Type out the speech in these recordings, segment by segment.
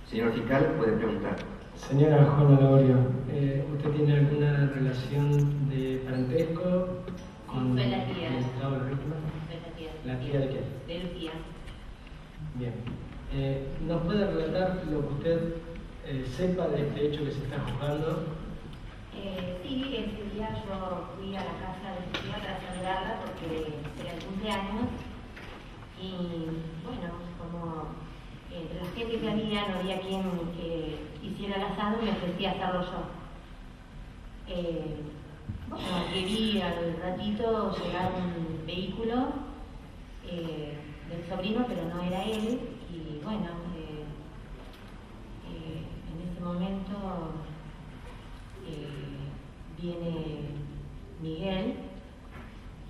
Señor fiscal, puede preguntar. Señora Juana Lagorio, ¿usted tiene alguna relación de parentesco con fue la tía. el estado de la víctima? Fue la tía. ¿La tía de qué? De Lucía. Bien. ¿Nos puede relatar lo que usted sepa de este hecho que se está juzgando? Sí, ese día yo fui a la casa de Lucía para saludarla porque era el cumpleaños y bueno, como entre la gente que había no había quien hiciera el asado, me ofrecí a hacerlo yo. Bueno, que vi al ratito llegar un vehículo del sobrino, pero no era él, y bueno, en ese momento viene Miguel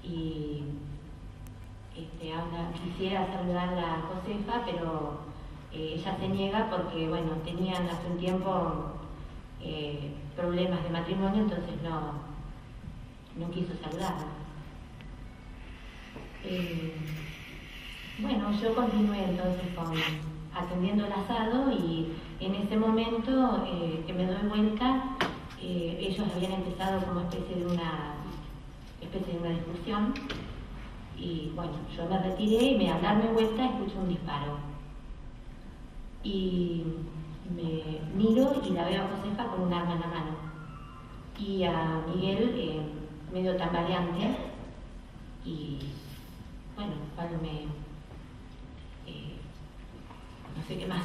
y quisiera saludar a Josefa, pero ella se niega porque, bueno, tenían hace un tiempo problemas de matrimonio, entonces no quiso saludarla. Bueno, yo continué entonces atendiendo el asado y en ese momento que me doy vuelta, ellos habían empezado como especie de una discusión y bueno, yo me retiré y al darme vuelta escucho un disparo y me miro y la veo a Josefa con un arma en la mano y a Miguel medio tambaleante y bueno, cuando no sé qué más.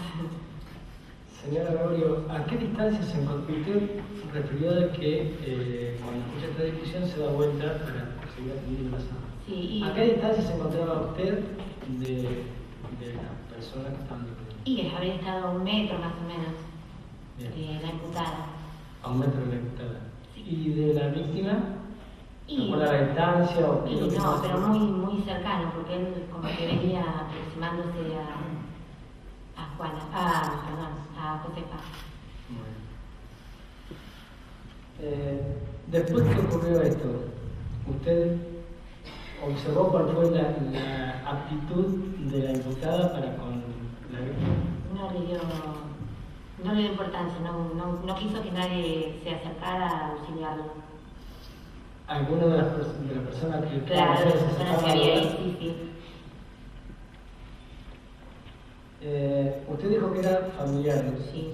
Señora Lagorio, ¿a qué distancia se encontró? Usted refirió de que cuando escucha esta discusión se da vuelta para seguir atendiendo el asado. Sí, ¿A qué distancia se encontraba usted de la persona que estaba discutiendo? y habría estado a 1 metro más o menos, la imputada. A 1 metro de la imputada. Sí. ¿Y de la víctima? Y, ¿Cuál era la distancia? O y no, pero muy cercano, porque él como que venía aproximándose a Josefa. Después que ocurrió esto, ¿usted observó cuál fue la actitud de la imputada para con la víctima? No le dio importancia, no quiso que nadie se acercara a auxiliarlo. ¿Alguna de las personas que Claro, de las personas que había ahí, sí. Usted dijo que era familiar, ¿no? Sí.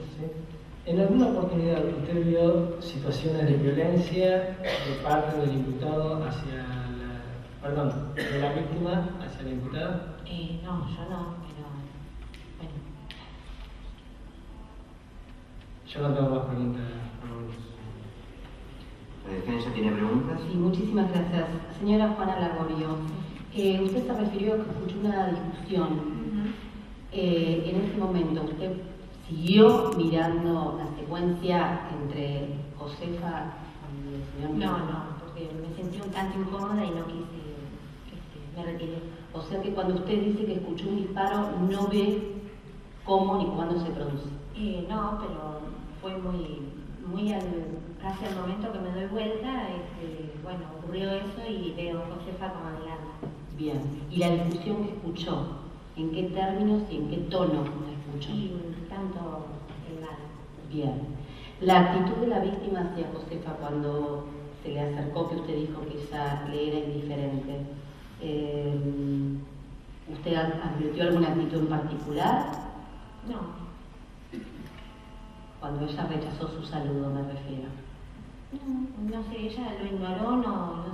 ¿En alguna oportunidad usted vio situaciones de violencia de parte del imputado de la víctima hacia la imputada? No, yo no, pero bueno. Yo no tengo más preguntas. ¿La defensa tiene preguntas? Sí, muchísimas gracias. Señora Juana Lagorio, usted se refirió a que escuchó una discusión. En ese momento, ¿usted siguió mirando la secuencia entre Josefa y el señor Miguel? No, porque me sentí un tanto incómoda y no quise, me retiré. O sea que cuando usted dice que escuchó un disparo, no ve cómo ni cuándo se produce. No, pero fue casi al momento que me doy vuelta, bueno, ocurrió eso y veo a Josefa como mirando. Bien. ¿Y la discusión que escuchó? ¿En qué términos y en qué tono la escuchó? Y tanto elevado. Bien. La actitud de la víctima hacia Josefa cuando se le acercó, que usted dijo que ella le era indiferente, ¿usted advirtió alguna actitud en particular? No. Cuando ella rechazó su saludo, me refiero. No sé, ella lo ignoró, no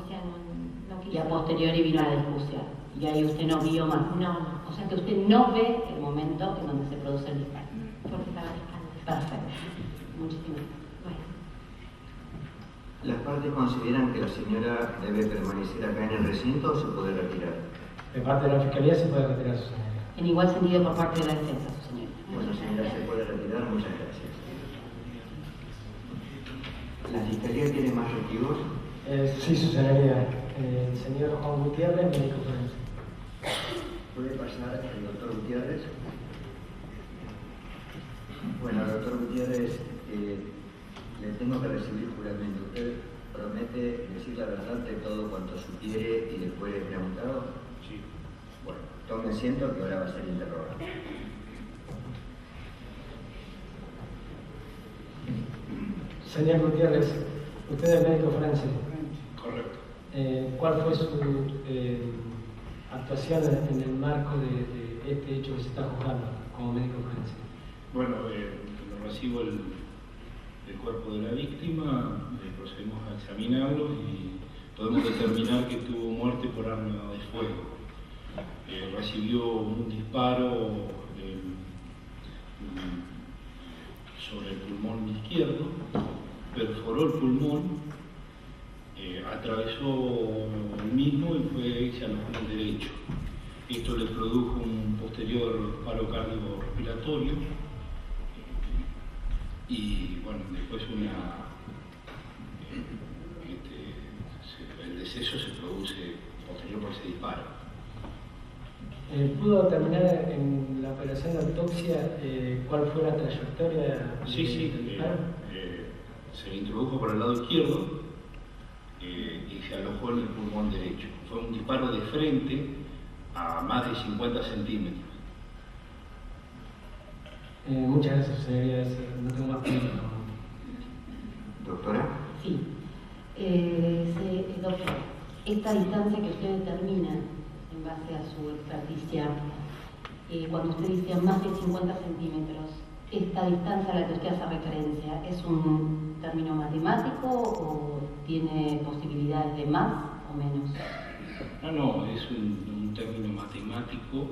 quiso. Y a posteriori vino la discusión. Y ahí usted no vio más. No. O sea que usted no ve el momento en donde se produce el disparo. Porque estaba buscando. Perfecto. Muchísimas gracias. Bueno. ¿Las partes consideran que la señora debe permanecer acá en el recinto o se puede retirar? De parte de la Fiscalía se puede retirar su señoría. En igual sentido por parte de la defensa, su señor. Bueno, señora, se puede retirar. Muchas gracias. ¿La Fiscalía tiene más testigos? Sí, su señoría. El señor Juan Gutiérrez, médico forense. ¿Puede pasar el doctor Gutiérrez? Bueno, doctor Gutiérrez, le tengo que recibir juramento. ¿Usted promete decir la verdad de todo cuanto supiere y después le he preguntado? Sí. Bueno, tome asiento que ahora va a ser interrogado. Señor Gutiérrez, usted es médico forense. Correcto. ¿Cuál fue su actuación en el marco de este hecho que se está juzgando como médico forense? Bueno, cuando recibo el cuerpo de la víctima, procedemos a examinarlo y podemos determinar que tuvo muerte por arma de fuego. Recibió un disparo sobre el pulmón izquierdo, perforó el pulmón, atravesó el mismo y se alojó en el derecho. Esto le produjo un posterior paro cardiorrespiratorio y bueno, después el deceso se produce posterior por ese disparo. ¿Pudo determinar en la operación de autopsia cuál fue la trayectoria Sí, del disparo? Se le introdujo por el lado izquierdo y se alojó en el pulmón derecho. Fue un disparo de frente a más de 50 centímetros. Muchas gracias, señoría. No tengo más tiempo. Doctora. Sí. Doctor, esta distancia que usted determina en base a su experticia, cuando usted dice más de 50 centímetros, ¿esta distancia a la que usted hace referencia es un término matemático o tiene posibilidades de más o menos? No, es un término matemático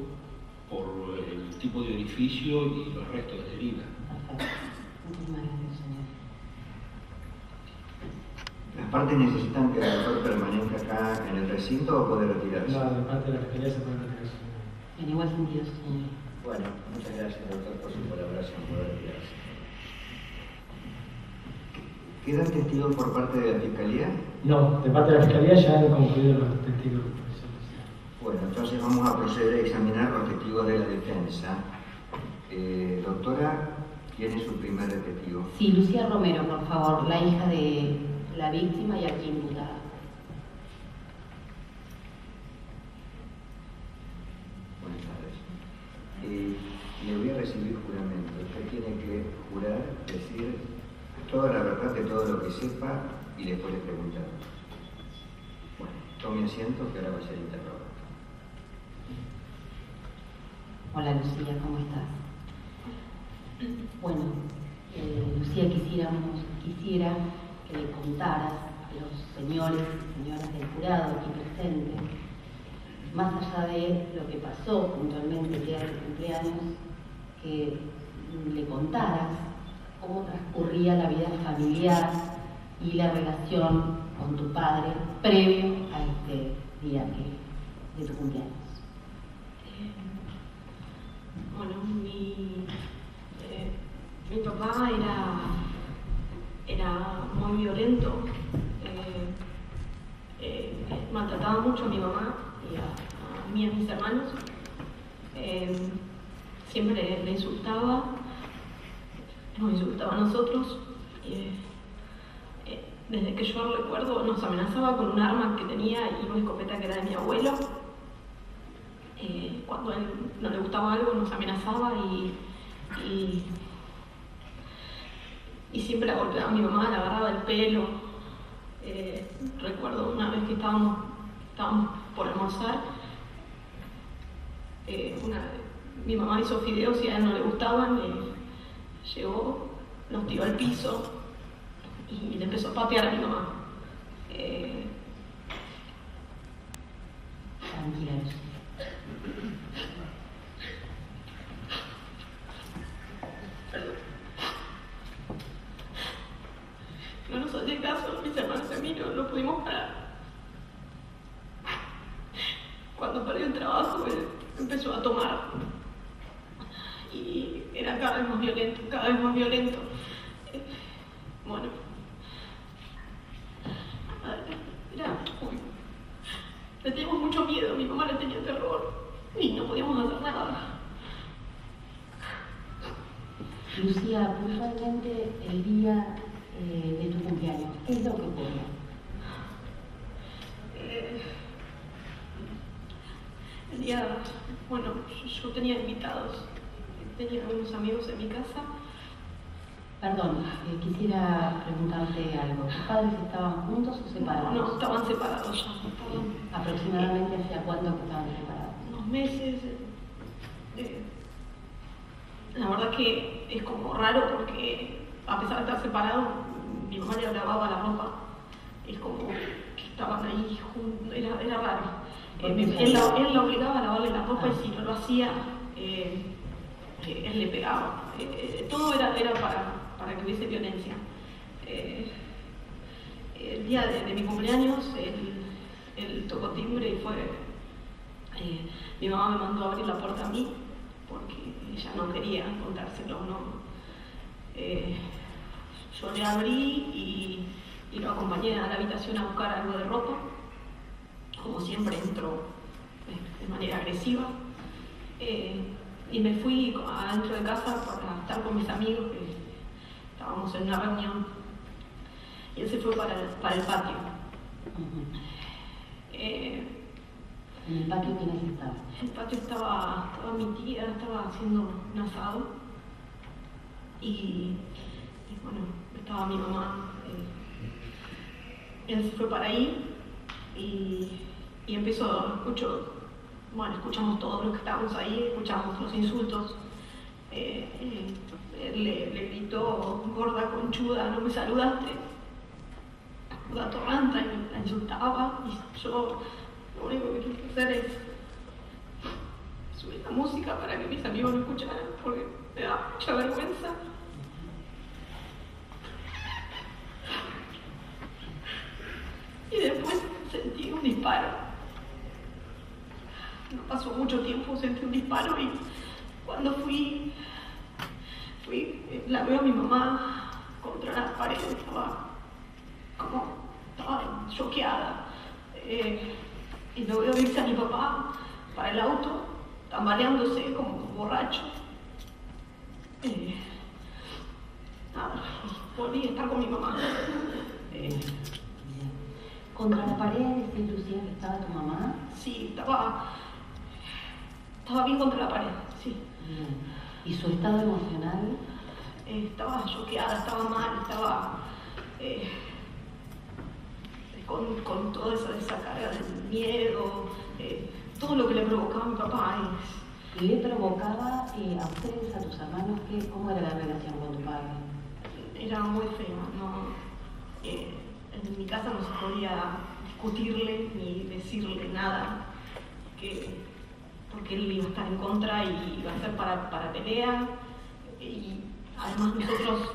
por el tipo de orificio y los restos de herida. Perfecto. Muchísimas gracias, señor. ¿Las partes necesitan que el doctor permanezca acá en el recinto o puede retirarse? No, de parte de la Fiscalía se puede retirar. En igual sentido, señor. Bueno, muchas gracias, doctor, por su colaboración. Puede retirarse. ¿Quedan testigos por parte de la Fiscalía? No, de parte de la Fiscalía ya han concluido los testigos. Bueno, entonces vamos a proceder a examinar los testigos de la defensa. Doctora, ¿quién es su primer testigo? Sí, Lucía Romero, por favor, la hija de la víctima y aquí imputada. Buenas tardes. Le voy a recibir juramento. Usted tiene que jurar, decir toda la verdad de todo lo que sepa y después le preguntamos. Bueno, tome asiento que ahora va a ser interrogado. Hola Lucía, ¿cómo estás? Bueno, Lucía, quisiera que le contaras a los señores y señoras del jurado aquí presentes, más allá de lo que pasó puntualmente el día de tu cumpleaños, que le contaras cómo transcurría la vida familiar y la relación con tu padre previo a este día de tu cumpleaños. Bueno, mi papá era muy violento, maltrataba mucho a mi mamá y a mí y a mis hermanos, siempre le insultaba, nos insultaba a nosotros, desde que yo recuerdo nos amenazaba con un arma que tenía y una escopeta que era de mi abuelo. Cuando a él no le gustaba algo nos amenazaba y siempre la golpeaba a mi mamá, la agarraba el pelo. Recuerdo una vez que estábamos por almorzar, mi mamá hizo fideos y a él no le gustaban, llegó, nos tiró al piso y le empezó a patear a mi mamá. Tranquila, Lucía. No nos hacía caso, mis hermanos y a mí no pudimos parar. Cuando perdió el trabajo, él empezó a tomar y era cada vez más violento, cada vez más violento. Bueno, le teníamos mucho miedo, mi mamá le tenía terror y no podíamos hacer nada. Lucía, puntualmente el día de tu cumpleaños, ¿qué es lo que ocurrió? El día, bueno, yo tenía invitados, tenía unos amigos en mi casa Perdón, quisiera preguntarte algo. ¿Tus padres estaban juntos o separados? No, estaban separados ya. Estaban, ¿Aproximadamente hacia cuánto que estaban separados? unos meses. La verdad que es como raro porque a pesar de estar separados, mi mamá le lavaba la ropa. Es como que estaban ahí juntos, era raro. Él la obligaba a lavarle la ropa y si no lo hacía, él le pegaba. Todo era para que hubiese violencia. El día de mi cumpleaños, él tocó timbre y fue... mi mamá me mandó a abrir la puerta a mí porque ella no quería contárselo, ¿no? Yo le abrí y lo acompañé a la habitación a buscar algo de ropa. Como siempre entró de manera agresiva. Y me fui adentro de casa para estar con mis amigos, que estábamos en una reunión. Y él se fue para el patio. ¿En el patio quiénes estaban? En el patio estaba mi tía, estaba haciendo un asado. Y bueno, estaba mi mamá. Él se fue para ahí y escuchamos todos los que estábamos ahí, escuchamos los insultos. Él le gritó: gorda conchuda, no me saludaste, gorda torranta, y la insultaba. Y yo lo único que quise hacer es subir la música para que mis amigos lo escucharan, porque me da mucha vergüenza. Y después sentí un disparo. No pasó mucho tiempo, sentí un disparo y cuando fui, la veo a mi mamá contra la pared, estaba choqueada. Y lo veo irse a mi papá para el auto, tambaleándose como borracho. Volví a estar con mi mamá. ¿Contra la pared decís, Lucía, que estaba tu mamá? Sí, estaba bien contra la pared, sí. Bien. ¿Y su estado emocional? Estaba choqueada, estaba mal, estaba con toda esa carga de miedo, todo lo que le provocaba a mi papá. ¿Le provocaba a ustedes, a tus hermanos, cómo era la relación con tu padre? Era muy fea, ¿no? En mi casa no se podía discutirle ni decirle nada, porque él iba a estar en contra y iba a ser para pelea. Y además nosotros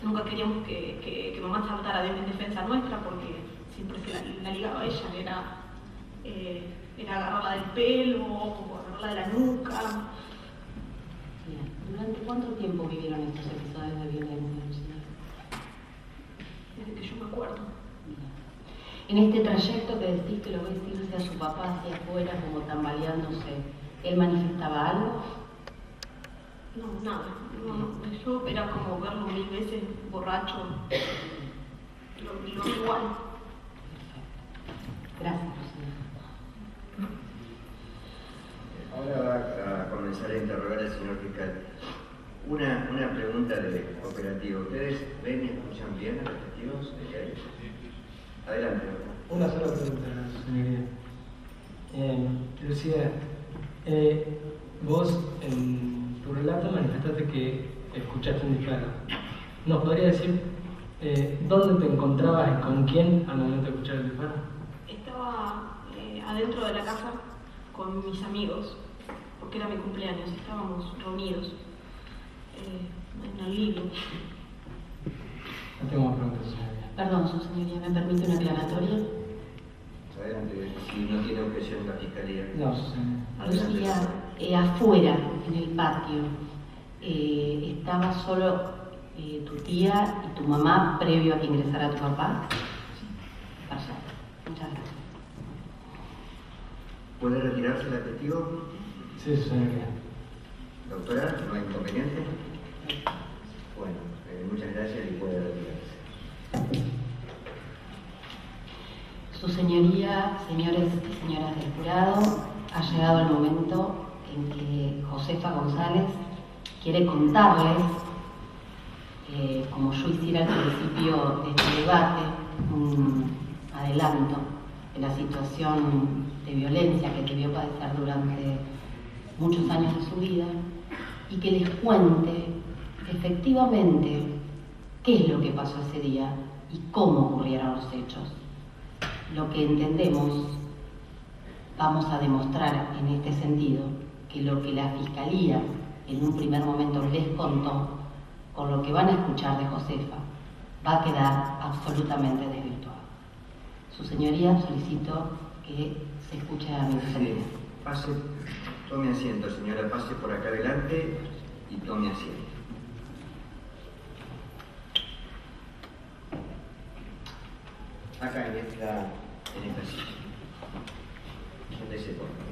nunca queríamos que mamá saltara en defensa nuestra, porque siempre se la ligaba a ella, era agarrarla del pelo o agarrarla de la nuca. Bien. ¿Durante cuánto tiempo vivieron estos episodios de violencia, Lucía? Desde que yo me acuerdo. En este trayecto que decís que lo ves irse a su papá hacia afuera como tambaleándose, ¿él manifestaba algo? No, nada. No. Yo era como verlo 1000 veces borracho, lo igual. Perfecto. Gracias, Lucía. Ahora va a comenzar a interrogar al señor fiscal. Una pregunta de operativo. ¿Ustedes ven y escuchan bien a los testigos? Adelante. Una sola pregunta, señoría. Lucía, vos en tu relato manifestaste que escuchaste un disparo. ¿Nos podría decir dónde te encontrabas y con quién al momento de escuchar el disparo? Estaba adentro de la casa con mis amigos, porque era mi cumpleaños, estábamos reunidos en el living. No tengo más preguntas, señoría. Perdón, su señoría, ¿me permite una aclaratoria? Adelante, si no tiene objeción la fiscalía. No, su señoría. Lucía, afuera, en el patio, ¿estaba solo tu tía y tu mamá previo a que ingresara tu papá? Sí. Perfecto, muchas gracias. ¿Puede retirarse la testigo? Sí, su señoría. Doctora, ¿no hay inconveniente? Bueno, muchas gracias y puede retirarse. Su señoría, señores y señoras del jurado, ha llegado el momento en que Josefa González quiere contarles como yo hiciera al principio de este debate, un adelanto de la situación de violencia que debió padecer durante muchos años de su vida y que les cuente efectivamente qué es lo que pasó ese día y cómo ocurrieron los hechos. Lo que entendemos, vamos a demostrar en este sentido que lo que la Fiscalía en un primer momento les contó, con lo que van a escuchar de Josefa, va a quedar absolutamente desvirtuado. Su señoría, solicito que se escuche a mi defensa. Sí, pase, tome asiento, señora, pase por acá adelante y tome asiento. Acá en esta silla. Siéntese, por favor.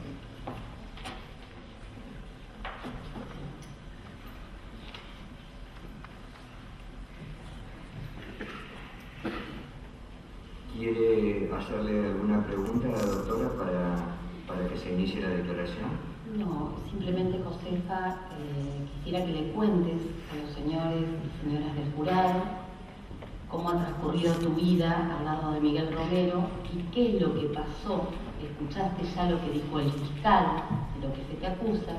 ¿Quiere hacerle alguna pregunta a la doctora para que se inicie la declaración? No, simplemente, Josefa, quisiera que le cuentes a los señores y señoras del jurado cómo ha transcurrido tu vida al lado de Miguel Romero y qué es lo que pasó. Escuchaste ya lo que dijo el fiscal, de lo que se te acusa,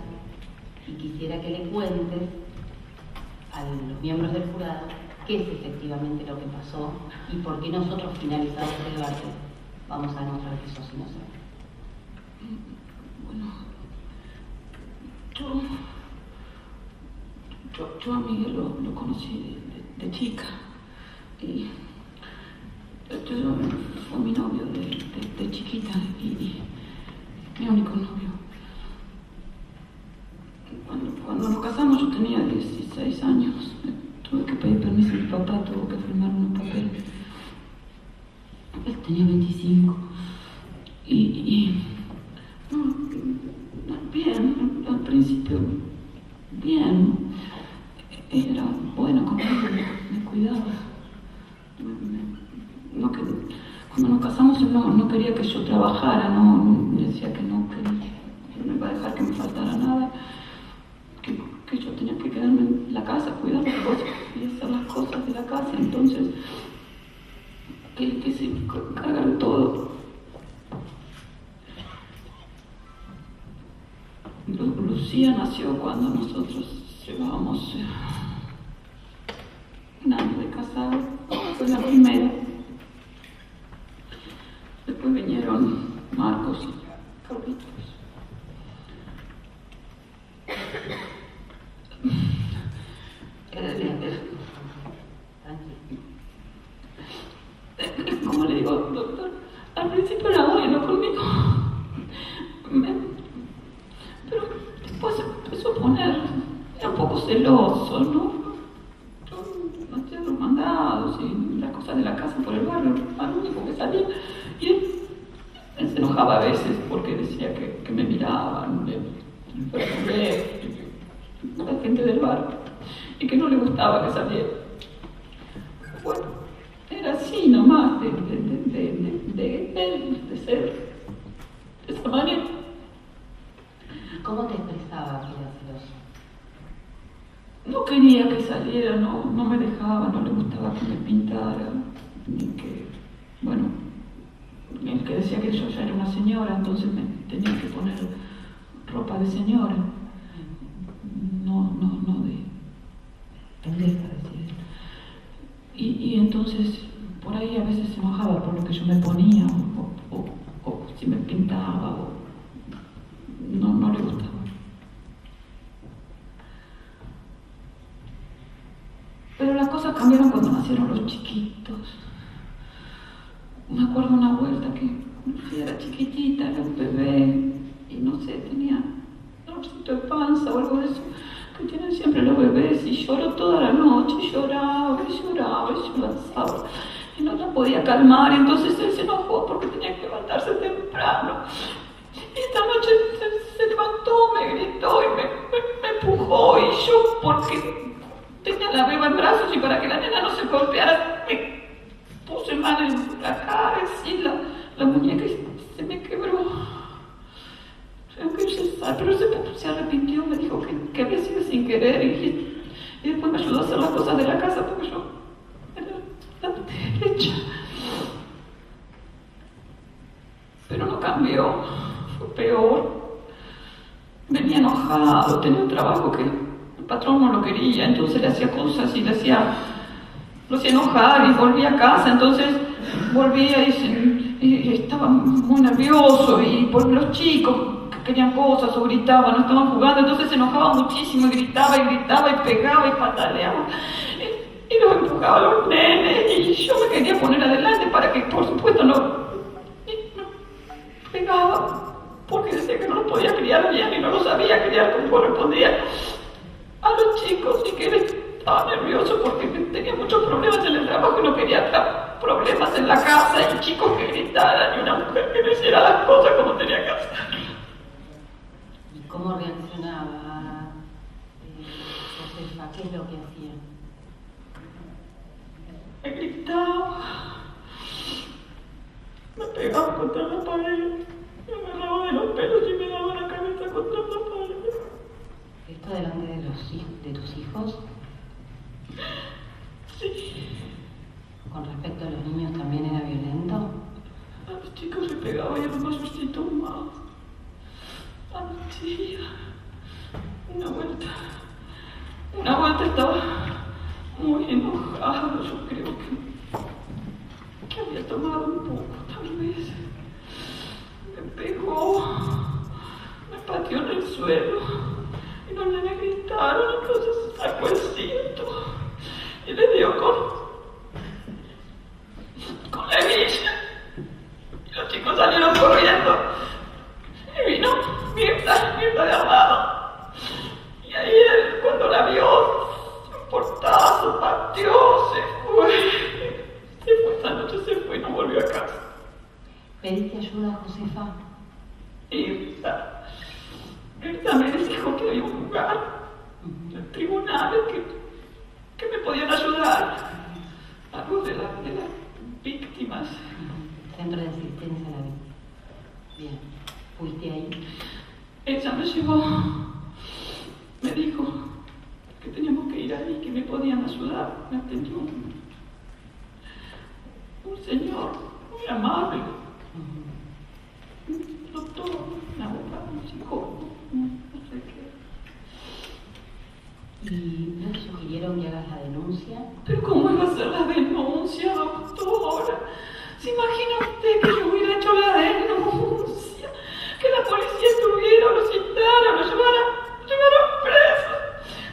y quisiera que le cuentes a los miembros del jurado qué es efectivamente lo que pasó y por qué nosotros, finalizado este debate, vamos a demostrar que sos inocente. Bueno, yo a Miguel lo conocí de chica y fue mi novio de chiquita y mi único novio. Cuando nos casamos yo tenía 16 años. Tuve que pedir permiso a mi papá, tuvo que firmar unos papeles. Él tenía 25. Bien, al principio, bien. Era bueno conmigo, me cuidaba. Cuando nos casamos él no quería que yo trabajara, me decía que no iba a dejar que me faltara nada. Que yo tenía que quedarme en la casa, cuidar las cosas y hacer las cosas de la casa. Entonces, que se cargar todo. Lucía nació cuando nosotros llevábamos un año de casado. Fue la primera. Después vinieron Marcos y Carlitos. Como le digo, doctor, al principio era bueno conmigo, pero después se empezó a poner, era un poco celoso, ¿no? Yo hacía los mandados y las cosas de la casa por el barrio, al único que salía, y él se enojaba a veces porque decía que me miraban, la gente del barrio, y que no le gustaba que saliera. Bueno, era así nomás, de ser de esa manera. ¿Cómo te expresaba que era celoso? No quería que saliera, no me dejaba, no le gustaba que me pintara, ni que, bueno, el que decía que yo ya era una señora, entonces me tenía que poner ropa de señora, no de pendeja, decía. Y entonces por ahí a veces se enojaba por lo que yo me ponía o si me pintaba o no le gustaba. Pero las cosas cambiaron cuando nacieron los chiquitos. Me acuerdo una vuelta que era chiquitita, era un bebé y no sé, tenía dolorcito de panza o algo de eso que tienen siempre los bebés, y lloró toda la noche, y lloraba y lloraba y yo lanzaba y no la podía calmar. Entonces él se enojó porque tenía que levantarse temprano y esta noche se levantó, me gritó y me empujó, y yo, porque tenía la beba en brazos y para que la nena no se golpeara me puse mal en la cara, así la muñeca, y se me quebró. Pero él se arrepintió, me dijo que había sido sin querer, y Y después me ayudó a hacer las cosas de la casa porque yo era la derecha. Pero no cambió, fue peor. Venía enojado, tenía un trabajo que el patrón no lo quería, entonces le hacía cosas y lo hacía enojar y volvía a casa, entonces volvía y estaba muy nervioso y por los chicos que querían cosas o gritaban, no estaban jugando, entonces se enojaba muchísimo y gritaba y pegaba y pataleaba y los empujaba a los nenes y yo me quería poner adelante para que por supuesto no pegaba porque decía que no los podía criar bien y no los sabía criar como correspondía a los chicos y que él estaba nervioso porque tenía muchos problemas en el trabajo y no quería problemas en la casa y chicos que gritaran y una mujer que no hiciera las cosas como tenía que hacer. ¿Y cómo reaccionaba Josefa? ¿Qué es lo que hacía? Me gritaba, me pegaba contra la pared, me agarraba de los pelos y me daba la cabeza contra la pared. ¿Esto delante de tus hijos? Sí. ¿Con respecto a los niños también era violento? A los chicos le pegaba y a los mayorcitos más. A mi tía. Una vuelta estaba muy enojado, yo creo que había tomado un poco, tal vez. Me pegó, me pateó en el suelo y los nenes gritaron, entonces sacó el cinto y le dio con la hebilla. Y los chicos salieron corriendo y vino Mirta de armado. Y ahí él, cuando la vio, un portazo, pateó, se fue esa noche, se fue y no volvió a casa. ¿Pediste ayuda, Josefa? Y Mirta me dijo que había un lugar, en tribunales, que me podían ayudar. Algo de las víctimas. Centro de asistencia a la víctima. Bien, ¿fuiste ahí? Ella me llevó, me dijo que teníamos que ir ahí, que me podían ayudar. Me atendió un señor muy amable, un doctor, un abogado, un psicólogo, no sé qué. ¿Y no te sugirieron que hagas la denuncia? ¿Pero cómo iba a hacer la denuncia, doctora? ¿Se imagina usted que yo hubiera hecho la denuncia? Que la policía estuviera, lo citara, lo llevara preso.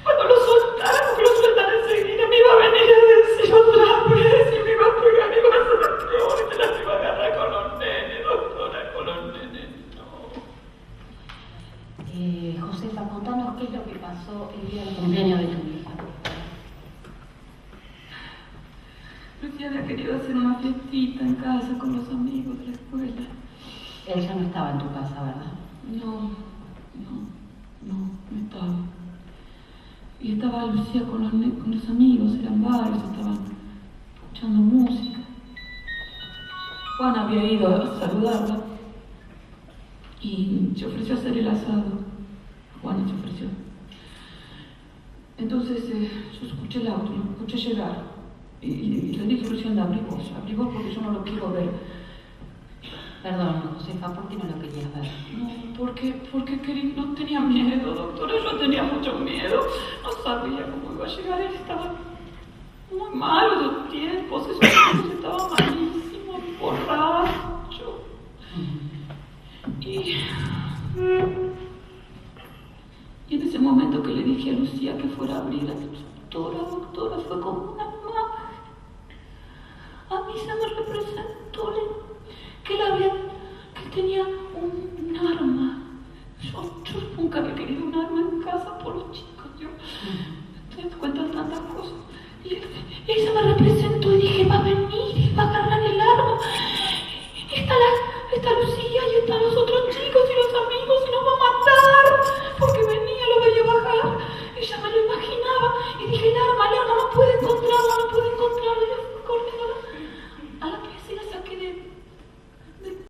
Cuando lo soltaran, porque lo sueltan enseguida, me iba a venir a decir otra vez y me iba a pegar, me iba a hacer lo peor y me la iba a agarrar con los nenes, doctora, con los nenes, no. Josefa, contanos qué es lo que pasó el día del cumpleaños de tu hija. Lucía había querido hacer una fiestita en casa con los amigos de la escuela. Él ya no estaba en tu casa, ¿verdad? No estaba. Y estaba Lucía con los amigos, eran varios, estaban escuchando música. Juan había ido a saludarla y se ofreció a hacer el asado. Juan se ofreció. Entonces yo escuché el auto, lo escuché llegar. Y le dije a Lucía, abrí vos porque yo no lo quiero ver. Perdón, Josefa, ¿por qué no lo querías ver? No, porque no tenía miedo, doctora, yo tenía mucho miedo. No sabía cómo iba a llegar, él estaba muy mal los tiempos, estaba malísimo, borracho. Y en ese momento que le dije a Lucía que fuera a abrir a doctora, fue como una magia. A mí se me representó que tenía un arma. Yo nunca había querido un arma en casa por los chicos. Yo te cuentan tantas cosas. Y él se me representó y dije, va a venir, va a agarrar el arma. Está Lucía